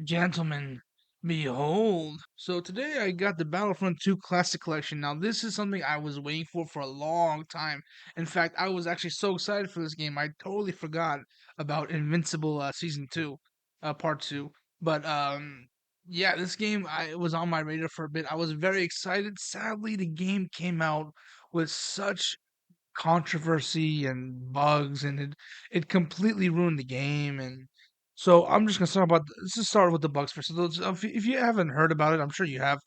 Gentlemen, behold. So today I got the Battlefront 2 Classic Collection. Now, this is something I was waiting for a long time. In fact, I was actually so excited for this game, I totally forgot about Invincible Season 2, Part 2. But yeah, this game it was on my radar for a bit. I was very excited. Sadly, the game came out with such controversy and bugs, and it completely ruined the game. And so I'm just gonna start about let's just start with the bugs first. So if you haven't heard about it, I'm sure you have,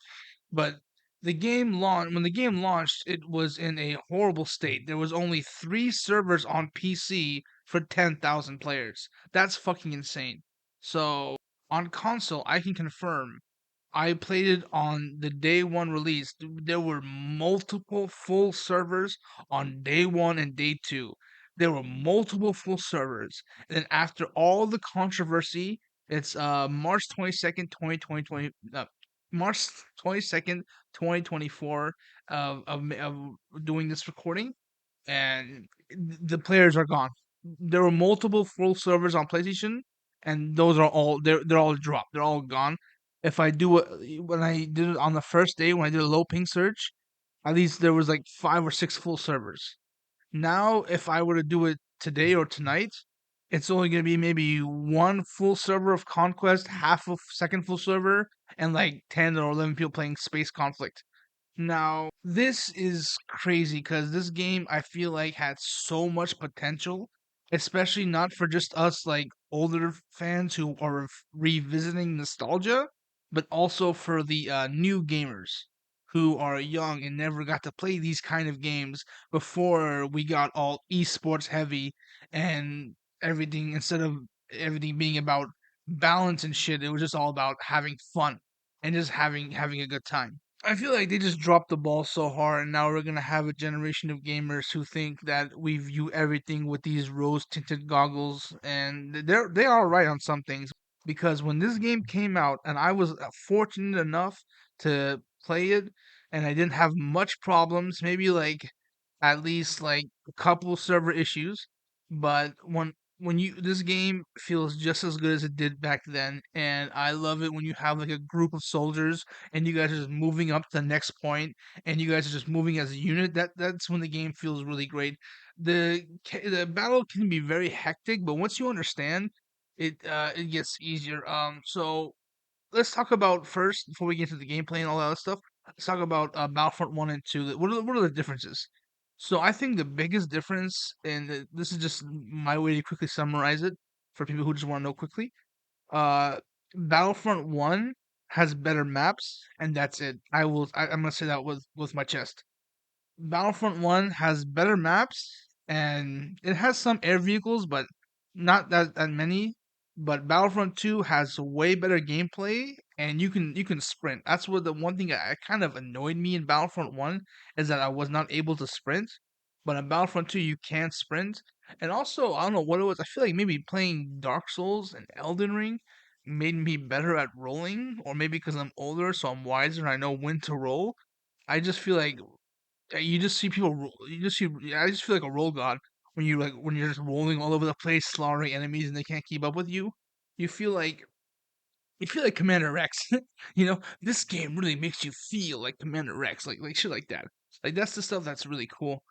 but the game launched when the game launched, it was in a horrible state. There was only 3 servers on PC for 10,000 players. That's fucking insane. So on console, I can confirm I played it on the day one release. There were multiple full servers on day one and day two. There were multiple full servers. And then after all the controversy, it's March 22nd, 2020, March 22nd, 2024 of doing this recording, and the players are gone. There were multiple full servers on PlayStation, and those are all they're all dropped. They're all gone. If I do it when I did it on the first day when I did a low ping search, at least there was like 5 or 6 full servers. Now, if I were to do it today or tonight, it's only going to be maybe one full server of Conquest, half of second full server, and like 10 or 11 people playing Space Conflict. Now, this is crazy because this game I feel like had so much potential, especially not for just us like older fans who are revisiting nostalgia, but also for the new gamers who are young and never got to play these kind of games before we got all esports heavy and everything. Instead of everything being about balance and shit, it was just all about having fun and just having a good time. I feel like they just dropped the ball so hard, and now we're gonna have a generation of gamers who think that we view everything with these rose-tinted goggles, and they are right on some things. Because when this game came out, and I was fortunate enough to play it, and I didn't have much problems, maybe like at least like a couple server issues, but when you this game feels just as good as it did back then, and I love it when you have like a group of soldiers and you guys are just moving up to the next point, and you guys are just moving as a unit. That's when the game feels really great. The battle can be very hectic, but once you understand, it gets easier. So let's talk about first before we get into the gameplay and all that other stuff. Let's talk about Battlefront 1 and 2. What are the differences? So I think the biggest difference, and this is just my way to quickly summarize it for people who just want to know quickly. uh, Battlefront 1 has better maps, and that's it. I'm gonna say that with my chest. Battlefront 1 has better maps, and it has some air vehicles, but not that many. But Battlefront 2 has way better gameplay, and you can sprint. That's what the one thing that kind of annoyed me in Battlefront 1 is that I was not able to sprint. But in Battlefront 2 you can sprint. And also, I don't know what it was. I feel like maybe playing Dark Souls and Elden Ring made me better at rolling, or maybe because I'm older, so I'm wiser and I know when to roll. I just feel like you just see people. You just see. Yeah, I just feel like a roll god when you're just rolling all over the place, slaughtering enemies, and they can't keep up with you. You feel like you feel like Commander Rex. This game really makes you feel like Commander Rex, like shit like that. Like that's the stuff that's really cool.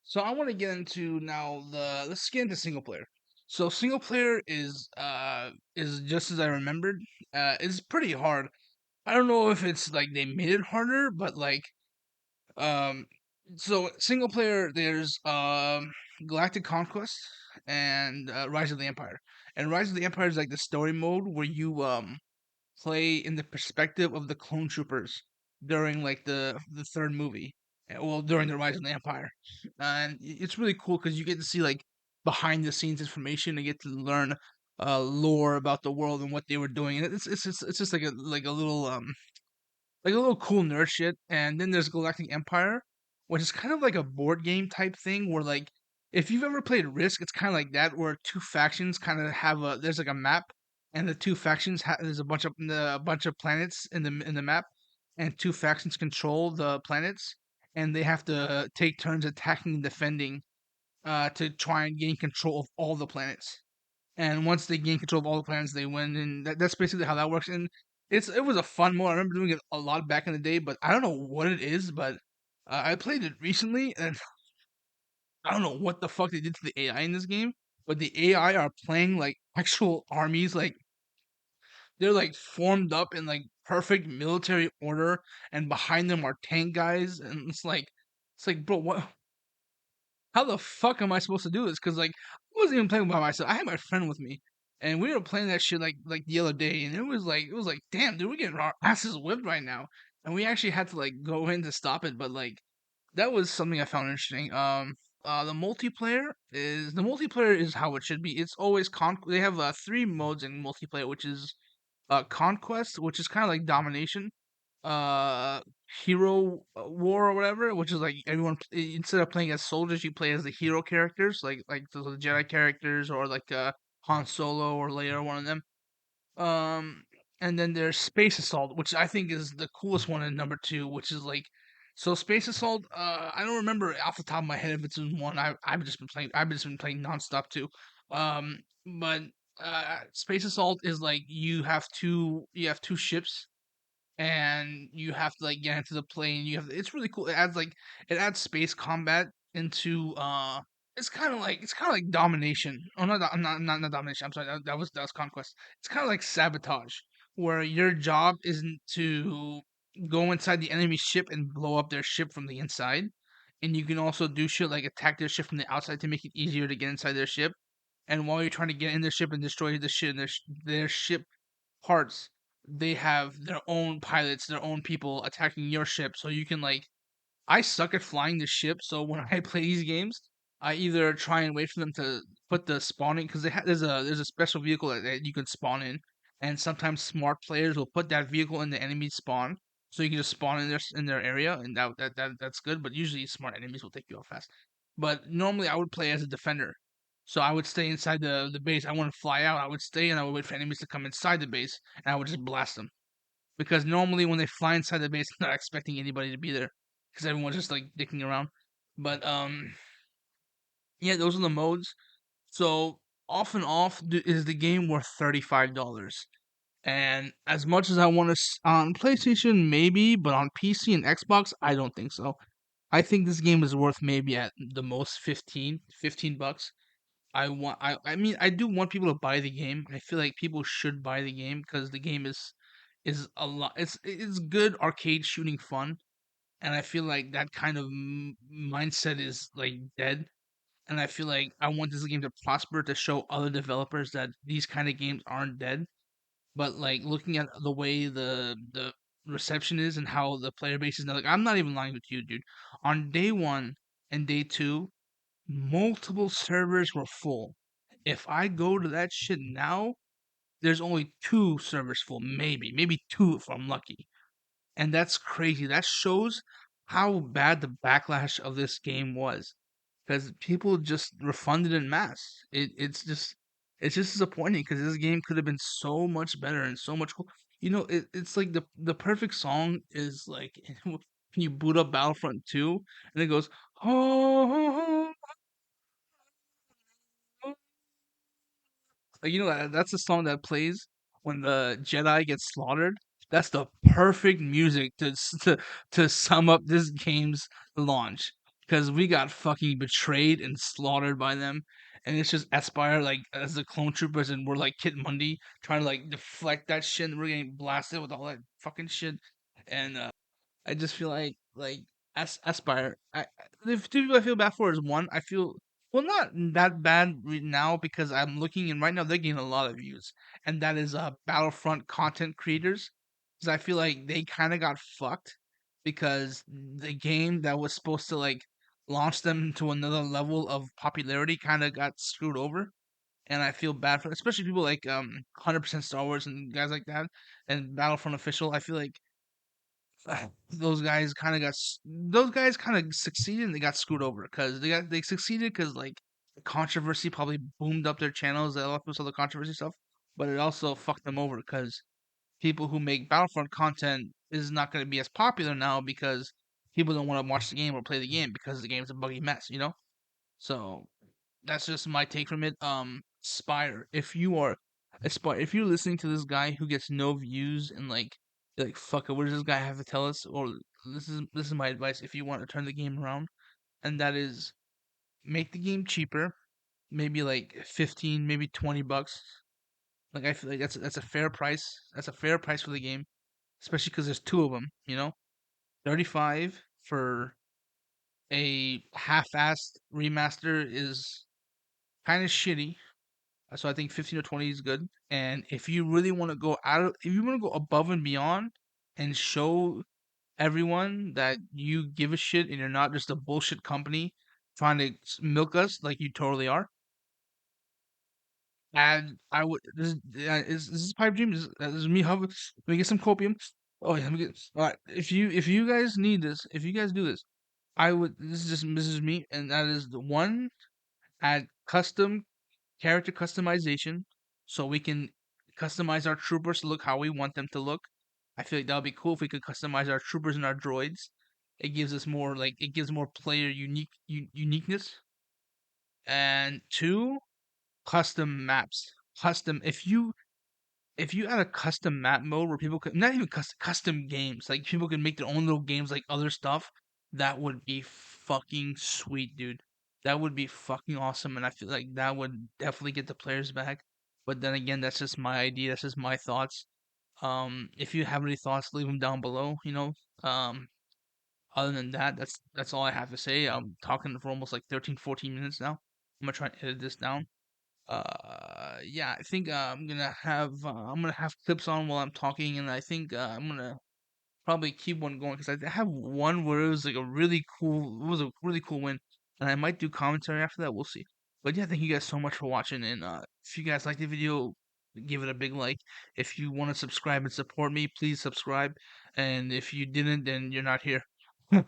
So I want to get into now the let's get into single player. So single player is just as I remembered. It's pretty hard. I don't know if it's like they made it harder, but like um, so single player, there's Galactic Conquest and Rise of the Empire. And Rise of the Empire is like the story mode where you play in the perspective of the clone troopers during like the third movie. Well, during the Rise of the Empire, and it's really cool because you get to see like behind the scenes information and get to learn lore about the world and what they were doing. And it's just like a little like a little cool nerd shit. And then there's Galactic Empire, which is kind of like a board game type thing where like if you've ever played Risk, it's kind of like that where two factions kind of have a there's like a map, and the two factions there's a bunch of planets in the map, and two factions control the planets, and they have to take turns attacking and defending to try and gain control of all the planets. and once they gain control of all the planets, they win, and that's basically how that works. And it was a fun mode. I remember doing it a lot back in the day, but I don't know what it is. But I played it recently, and I don't know what the fuck they did to the AI in this game. But the AI are playing like actual armies, like they're like formed up in like perfect military order, and behind them are tank guys, and it's like, bro, what? How the fuck am I supposed to do this? Because like I wasn't even playing by myself. I had my friend with me, and we were playing that shit like the other day, and it was like, damn, dude, we're getting our asses whipped right now, and we actually had to like go in to stop it. But like that was something I found interesting. The multiplayer is how it should be. It's always They have three modes in multiplayer, which is conquest, which is kind of like domination, uh hero war or whatever, which is like instead of playing as soldiers, you play as the hero characters, like the Jedi characters, or like Han Solo or Leia, or one of them. um, and then there's Space Assault, which I think is the coolest one in number two, which is like, so Space Assault. I don't remember off the top of my head if it's in one. I've just been playing nonstop too. But Space Assault is like you have two ships, and you have to like get into the plane. It's really cool. It adds space combat into it's kind of like domination. Oh, not domination. I'm sorry. That was conquest. It's kind of like sabotage, where your job isn't to go inside the enemy ship and blow up their ship from the inside, and you can also do shit like attack their ship from the outside to make it easier to get inside their ship. And while you're trying to get in their ship and destroy the ship, their ship parts, they have their own pilots, their own people attacking your ship. So you can like, I suck at flying the ship, so when I play these games, I either try and wait for them to put the spawning, because there's a special vehicle that you can spawn in, and sometimes smart players will put that vehicle in the enemy spawn, so you can just spawn in their area, and that's good. But usually smart enemies will take you out fast. But normally I would play as a defender, so I would stay inside the base. I wouldn't fly out. I would stay and I would wait for enemies to come inside the base, and I would just blast them, because normally when they fly inside the base, they're not expecting anybody to be there, because everyone's just like dicking around. But yeah, those are the modes. So off and off, is the game worth $35? And as much as I want to on PlayStation, maybe, but on PC and Xbox, I don't think so. I think this game is worth maybe at the most 15 bucks. I mean, I do want people to buy the game. I feel like people should buy the game, because the game is a lot. It's good arcade shooting fun, and I feel like that kind of mindset is like dead. And I feel like I want this game to prosper, to show other developers that these kind of games aren't dead. But like looking at the way the reception is and how the player base is now, like, I'm not even lying with you, dude. On day one and day two, multiple servers were full. If I go to that shit now, there's only two servers full, maybe two if I'm lucky. And that's crazy. That shows how bad the backlash of this game was, because people just refunded in mass. It's just disappointing, because this game could have been so much better and so much cool. It's like the perfect song is like when you boot up Battlefront 2, and it goes, oh, like, that's the song that plays when the Jedi gets slaughtered. That's the perfect music to sum up this game's launch, because we got fucking betrayed and slaughtered by them, and it's just Aspire like as the clone troopers, and we're like Kit Mundi trying to like deflect that shit, and we're getting blasted with all that fucking shit, and I just feel like Aspire. The two people I feel bad for is one. I feel, well, not that bad now, because I'm looking, and right now they're getting a lot of views, and that is Battlefront content creators, because I feel like they kind of got fucked, because the game that was supposed to like launch them to another level of popularity kind of got screwed over. And I feel bad for, especially people like 100% Star Wars and guys like that, and Battlefront official. I feel like those guys kind of succeeded, and they got screwed over, because they succeeded because like the controversy probably boomed up their channels. A lot of people saw the controversy stuff, but it also fucked them over, because people who make Battlefront content is not going to be as popular now, because people don't want to watch the game or play the game, because the game's a buggy mess. So that's just my take from it. Aspire. If you are aspire, if you're listening to this guy who gets no views and like you're like fuck it, what does this guy have to tell us? Or this is my advice if you want to turn the game around, and that is make the game cheaper, maybe like 15, maybe $20. Like I feel like that's a fair price. That's a fair price for the game, especially because there's two of them. 35 for a half-assed remaster is kind of shitty. So I think 15 or 20 is good. And if you really want to go if you want to go above and beyond and show everyone that you give a shit and you're not just a bullshit company trying to milk us like you totally are. And I would is this pipe dream? This is me hovering. Let me get some copium. Oh yeah, let me get. All right, if you guys need this, if you guys do this, I would. This is me, and that is the one, add custom character customization, so we can customize our troopers to look how we want them to look. I feel like that would be cool if we could customize our troopers and our droids. It gives us more like it gives more player uniqueness. And two, custom maps. Custom if you add a custom map mode where people could not even custom games, like people can make their own little games like other stuff, that would be fucking sweet, dude. That would be fucking awesome, and I feel like that would definitely get the players back. But then again, that's just my idea. That's just my thoughts. If you have any thoughts, leave them down below. Other than that, that's all I have to say. I'm talking for almost like 13, 14 minutes now. I'm gonna try and edit this down. Yeah, I think I'm gonna have clips on while I'm talking, and I think I'm gonna probably keep one going because I have one where it was like it was a really cool win, and I might do commentary after that. We'll see. But yeah, thank you guys so much for watching, and if you guys liked the video, give it a big like. If you want to subscribe and support me, please subscribe, and if you didn't, then you're not here. All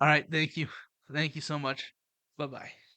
right, thank you so much. Bye bye.